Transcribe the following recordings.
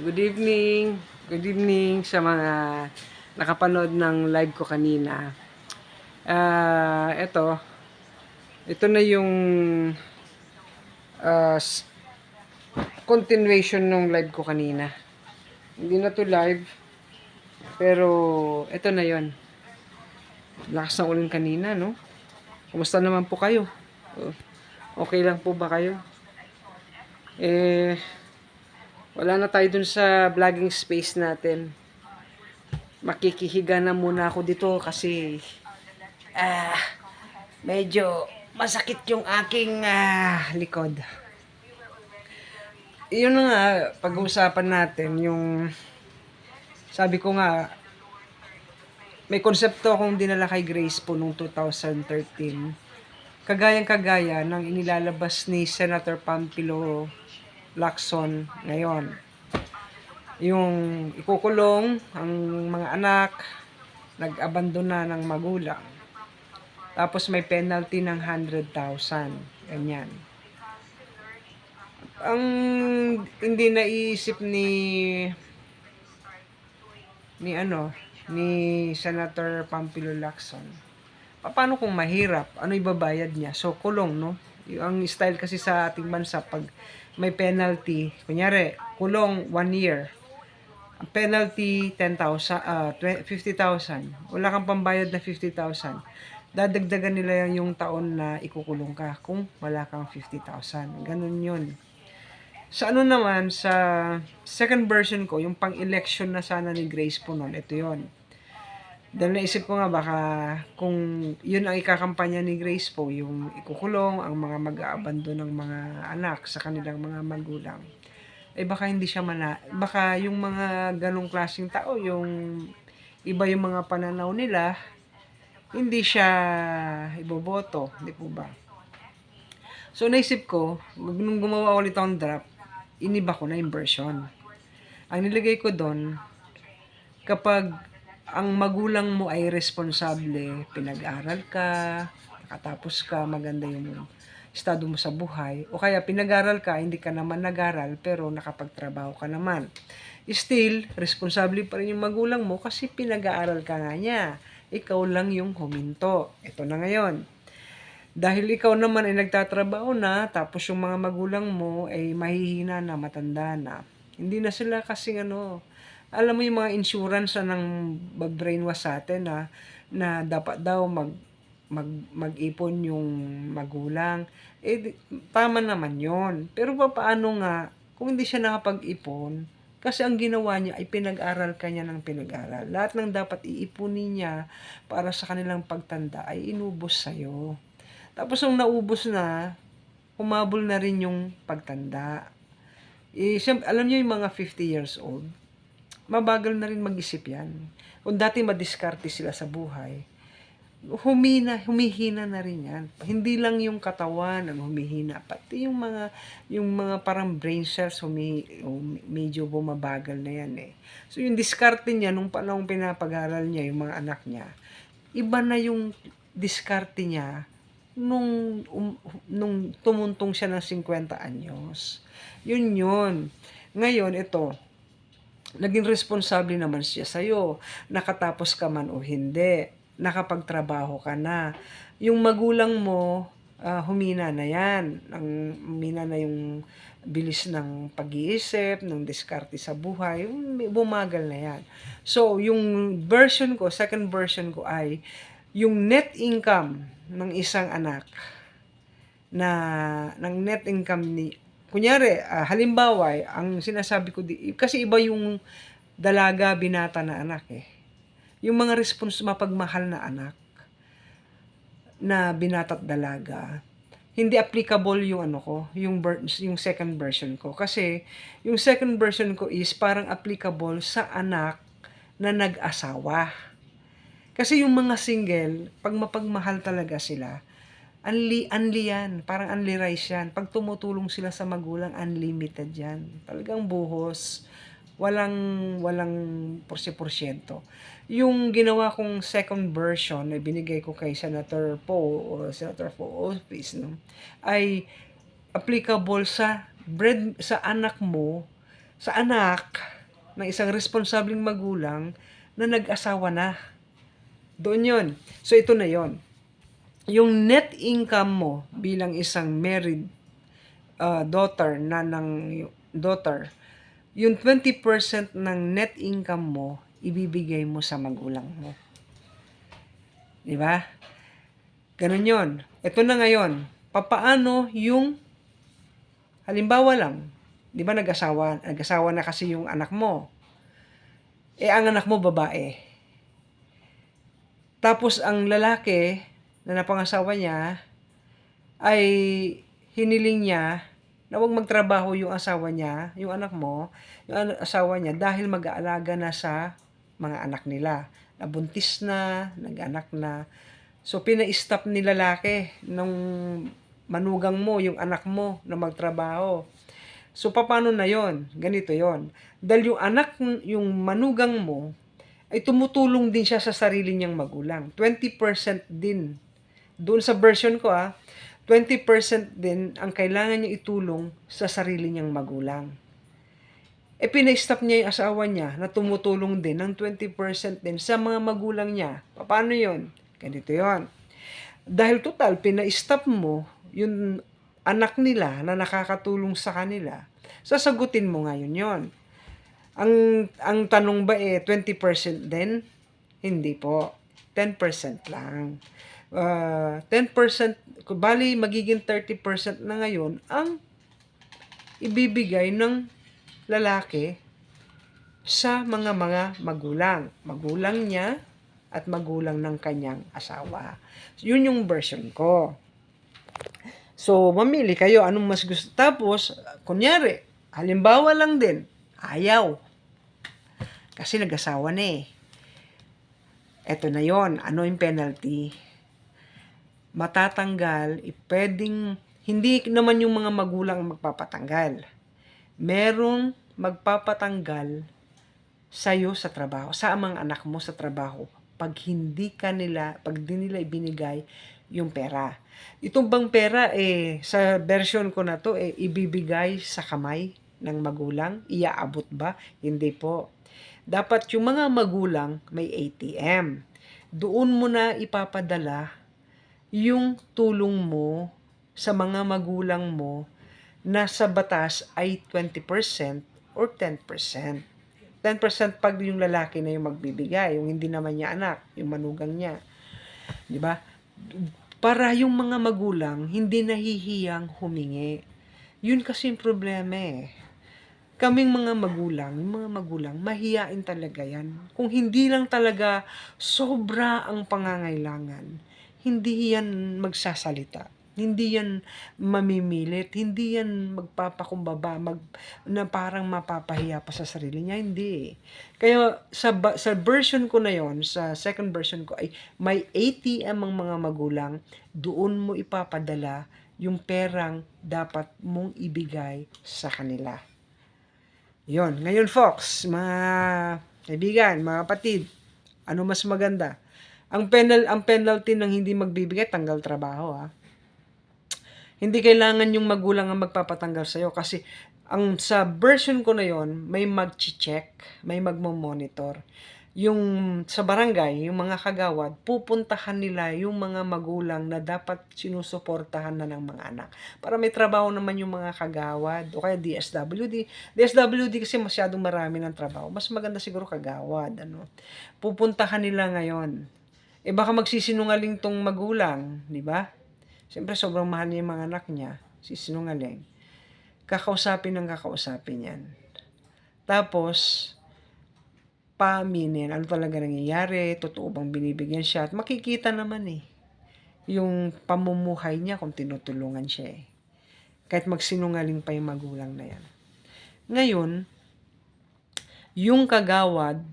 Good evening. Good evening sa mga nakapanood ng live ko kanina. Ito na yung ah, s- continuation ng live ko kanina. Hindi na to live, pero ito na yon. Lakas ng ulan kanina, no? Kumusta naman po kayo? Oh, okay lang po ba kayo? Eh, wala na tayo dun sa vlogging space natin. Makikihiga na muna ako dito kasi ah, medyo masakit yung aking likod. Yun na nga, pag-uusapan natin yung sabi ko nga, may konsepto akong dinala kay Grace po noong 2013. Kagayang-kagaya ng inilalabas ni Senator Pampilo Lacson ngayon. Yung ikukulong ang mga anak, nag-abandona ng magulang. Tapos may penalty ng 100,000. Ganyan. Ang hindi naiisip ni Senator Pampilo Lacson, paano kung mahirap? Ano ibabayad niya? So, kulong, no? Ang style kasi sa ating bansa, pag may penalty, kunyari, kulong 1 year. Ang penalty, 50,000. Wala kang pambayad na 50,000. Dadagdagan nila yung taon na ikukulong ka kung wala kang 50,000. Ganun yun. Sa ano naman, sa second version ko, yung pang-election na sana ni Grace po noon, ito yon. Dahil naisip ko nga baka kung yun ang ikakampanya ni Grace po, yung ikukulong ang mga mag-aabandon ng mga anak sa kanilang mga magulang, eh baka hindi siya baka yung mga ganong klaseng tao, yung iba yung mga pananaw nila, hindi siya iboboto, di po ba? So naisip ko, nung gumawa ulit akong draft, iniba ko na yung version. Ang nilagay ko doon, kapag ang magulang mo ay responsable, pinag-aral ka, nakatapos ka, maganda yung estado mo sa buhay, o kaya pinag-aral ka, hindi ka naman nag-aral, pero nakapagtrabaho ka naman. Still, responsable pa rin yung magulang mo kasi pinag-aaral ka nga niya. Ikaw lang yung huminto. Ito na ngayon. Dahil ikaw naman ay nagtatrabaho na, tapos yung mga magulang mo ay mahihina na, matanda na. Hindi na sila kasing alam mo yung mga insurance na nang brainwash sa atin na dapat daw mag-ipon yung magulang. Tama naman yon. Pero paano nga, kung hindi siya nakapag-ipon, kasi ang ginawa niya ay pinag-aral ka niya ng pinag-aral. Lahat ng dapat iipunin niya para sa kanilang pagtanda ay inubos sa'yo. Tapos nung naubos na, humabol na rin yung pagtanda. Siyempre, alam niyo yung mga 50 years old, mabagal na rin mag-isip yan. Kung dati madiskarte sila sa buhay, humihina na rin yan. Hindi lang yung katawan ang humihina, pati yung mga parang brain cells medyo bumabagal na yan eh. So yung diskarte niya nung panahong pinapag-aral niya yung mga anak niya, iba na yung diskarte niya nung tumuntong siya ng 50 anyos. Yun. Ngayon, ito, naging responsable naman siya sa'yo. Nakatapos ka man o hindi. Nakapagtrabaho ka na. Yung magulang mo, humina na yan. Humina na yung bilis ng pag-iisip, ng diskarte sa buhay. Bumagal na yan. So, yung version ko, second version ko ay yung net income ng isang anak ng net income kunyari, halimbawa, ang sinasabi ko kasi iba yung dalaga, binata na anak eh. Yung mga mapagmahal na anak na binata at dalaga, hindi applicable yung yung second version ko. Kasi yung second version ko is parang applicable sa anak na nag-asawa. Kasi yung mga single, pag mapagmahal talaga sila, unli yan. Parang unli rice yan. Pag tumutulong sila sa magulang, unlimited yan. Talagang buhos. Walang porsyento. Yung ginawa kong second version na binigay ko kay Senator Poe o Senator Poe Office, no, ay applicable sa anak mo, sa anak ng isang responsableng magulang na nag-asawa na. Doon yun. So, ito na yon. Yung net income mo bilang isang married daughter, daughter, yung 20% ng net income mo, ibibigay mo sa magulang mo. Di ba? Ganun yon. Ito na ngayon. Papaano yung, halimbawa lang, di ba nag-asawa na kasi yung anak mo. Ang anak mo babae. Tapos ang lalaki na napangasawa niya ay hiniling niya na huwag magtrabaho yung asawa niya, yung anak mo, yung asawa niya dahil mag-aalaga na sa mga anak nila. Nabuntis na, nag-anak na. So, pina-stop ni lalaki nung manugang mo, yung anak mo na magtrabaho. So, paano na yon? Ganito yon. Dahil yung anak, yung manugang mo, ay tumutulong din siya sa sarili niyang magulang. 20% din. Doon sa version ko 20% din ang kailangan niya itulong sa sarili niyang magulang. Pina-stop niya yung asawa niya na tumutulong din ng 20% din sa mga magulang niya. Paano yon? Ganito yon. Dahil total, pina-stop mo yung anak nila na nakakatulong sa kanila, sasagutin mo ngayon yon. Ang tanong ba 20% din? Hindi po. 10% lang. 10%, bali magiging 30% na ngayon ang ibibigay ng lalaki sa mga magulang. Magulang niya at magulang ng kanyang asawa. So, yun yung version ko. So, mamili kayo anong mas gusto. Tapos, kunyari, halimbawa lang din, ayaw. Kasi nag-asawa na Eto na yon. Ano yung penalty? Matatanggal, pwedeng, hindi naman yung mga magulang magpapatanggal. Merong magpapatanggal sa'yo sa trabaho, sa mga anak mo sa trabaho, pag di nila ibinigay yung pera. Itong bang pera, sa version ko na to, ibibigay sa kamay ng magulang? Iaabot ba? Hindi po. Dapat yung mga magulang may ATM. Doon mo na ipapadala yung tulong mo sa mga magulang mo na sa batas ay 20% or 10%. 10% pag yung lalaki na yung magbibigay, yung hindi naman niya anak, yung manugang niya. Di ba? Para yung mga magulang hindi nahihiyang humingi. Yun kasi yung problema Kaming mga magulang, mahiyain talaga yan. Kung hindi lang talaga sobra ang pangangailangan, hindi yan magsasalita. Hindi yan mamimilit, hindi yan magpapakumbaba, na parang mapapahiya pa sa sarili niya, hindi. Kaya sa version ko na yon, sa second version ko ay may ATM ang mga magulang, doon mo ipapadala yung perang dapat mong ibigay sa kanila. Yon. Ngayon, Fox, mga kaibigan, mga kapatid, ano mas maganda? Ang penalty ng hindi magbibigay, tanggal trabaho, Hindi kailangan yung magulang ang magpapatanggal sa'yo kasi sa version ko na yon, may mag-check, may magmo-monitor. Yung sa barangay, yung mga kagawad, pupuntahan nila yung mga magulang na dapat sinusuportahan na ng mga anak. Para may trabaho naman yung mga kagawad o kaya DSWD. DSWD kasi masyadong marami ng trabaho. Mas maganda siguro kagawad. Pupuntahan nila ngayon. Baka magsisinungaling tong magulang, di ba? Siyempre sobrang mahal niya yung mga anak niya. Sisinungaling. Kakausapin yan. Tapos, paaminin, ano talaga nangyayari, totoo bang binibigyan siya, at makikita naman yung pamumuhay niya kung tinutulungan siya Kahit magsinungaling pa yung magulang na yan. Ngayon, yung kagawad,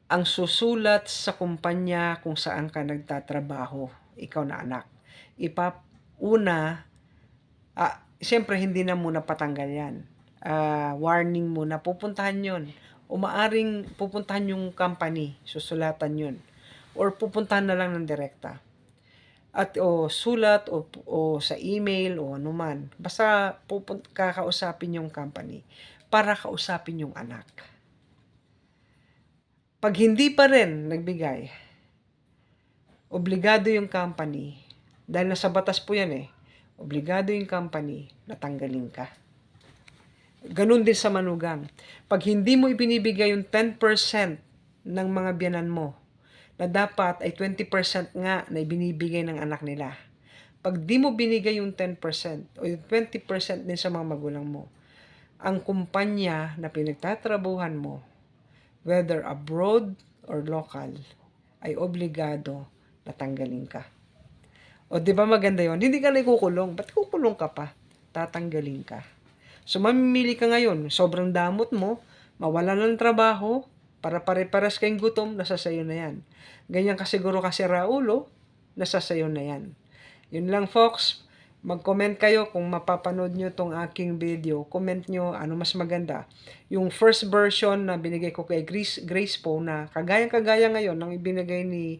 ang susulat sa kumpanya kung saan ka nagtatrabaho, ikaw na anak. Siyempre hindi na muna patanggal yan. Warning muna, pupuntahan yon. O maaring pupuntahan yung company, susulatan yun. Or pupuntahan na lang ng direkta. at o sulat o sa email o anuman. Basta kakausapin yung company para kausapin yung anak. Pag hindi pa rin nagbigay, obligado yung company, dahil nasa batas po yan obligado yung company na tanggalin ka. Ganun din sa manugang. Pag hindi mo ibinibigay yung 10% ng mga biyanan mo, na dapat ay 20% nga na ibinibigay ng anak nila. Pag di mo binigay yung 10% o yung 20% din sa mga magulang mo, ang kumpanya na pinagtatrabuhan mo, whether abroad or local, ay obligado na tanggalin ka. O di ba maganda yon? Hindi ka na ikukulong. Ba't kukulong ka pa? Tatanggalin ka. So mamimili ka ngayon, sobrang damot mo, mawala ng trabaho, para pare-paras kayong gutom, nasa sayo na yan. Ganyan ka siguro kasi Raulo, nasa sayo na yan. Yun lang folks, mag-comment kayo kung mapapanood nyo tong aking video. Comment nyo ano mas maganda. Yung first version na binigay ko kay Grace po na kagaya ngayon ng ibinigay ni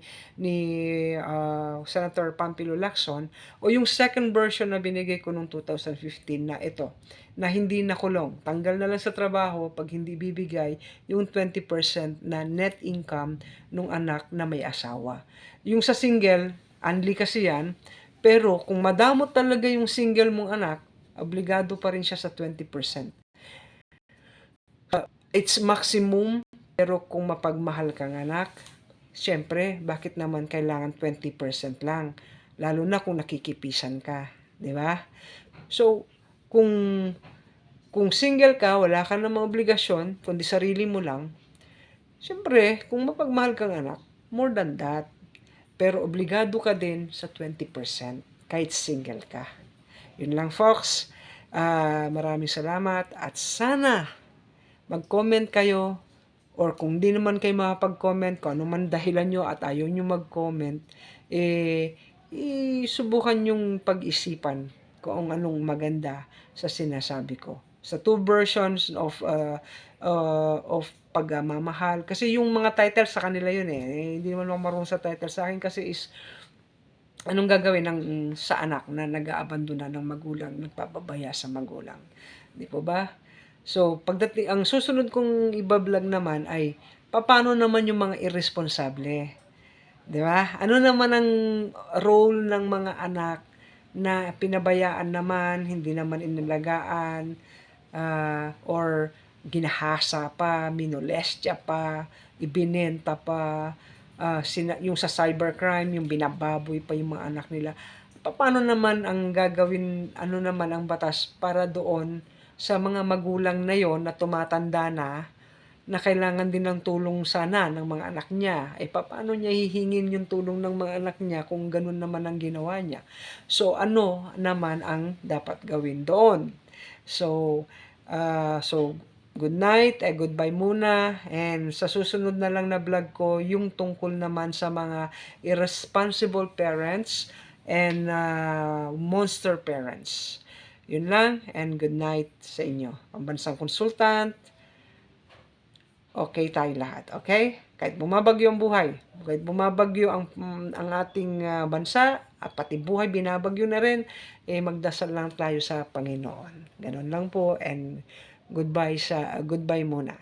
Senator Pampilo Lacson, o yung second version na binigay ko noong 2015 na ito, na hindi nakulong. Tanggal na lang sa trabaho pag hindi bibigay yung 20% na net income ng anak na may asawa. Yung sa single, unli kasi yan, pero kung madamot talaga yung single mong anak, obligado pa rin siya sa 20%. It's maximum, pero kung mapagmahal kang anak, syempre, bakit naman kailangan 20% lang? Lalo na kung nakikipisan ka, di ba? So, kung single ka, wala ka namang obligasyon, kundi sarili mo lang, syempre, kung mapagmahal kang anak, more than that. Pero obligado ka din sa 20% kahit single ka. Yun lang folks. Maraming salamat at sana mag-comment kayo, or kung di naman kayo makapag-comment, kung ano man dahilan nyo at ayaw nyo mag-comment, isubukan yung pag-isipan kung anong maganda sa sinasabi ko. Sa two versions of pagmamahal. Kasi yung mga title sa kanila yun hindi naman ako marunong sa title. Sa akin kasi is, anong gagawin sa anak na nag-aabandona ng magulang, nagpapabaya sa magulang. Di po ba? So, pagdating, ang susunod kong ibablog naman ay, paano naman yung mga irresponsable? Di ba? Ano naman ang role ng mga anak na pinabayaan naman, hindi naman inalagaan, or ginahasa pa, minolestya pa, ibinenta pa, yung sa cybercrime, yung binababoy pa yung mga anak nila. Paano naman ang gagawin, ano naman ang batas para doon sa mga magulang na yon na tumatanda na kailangan din ng tulong sana ng mga anak niya, paano niya hihingin yung tulong ng mga anak niya kung ganun naman ang ginawa niya? So, ano naman ang dapat gawin doon? So, good night, goodbye muna, and sa susunod na lang na vlog ko, yung tungkol naman sa mga irresponsible parents and monster parents. Yun lang, and good night sa inyo. Pambansang Consultant, okay tayo lahat, okay? Kahit bumabagyo ang buhay, kahit bumabagyo ang ating bansa, at pati buhay binabagyo na rin, magdasal lang tayo sa Panginoon. Ganun lang po, and goodbye muna.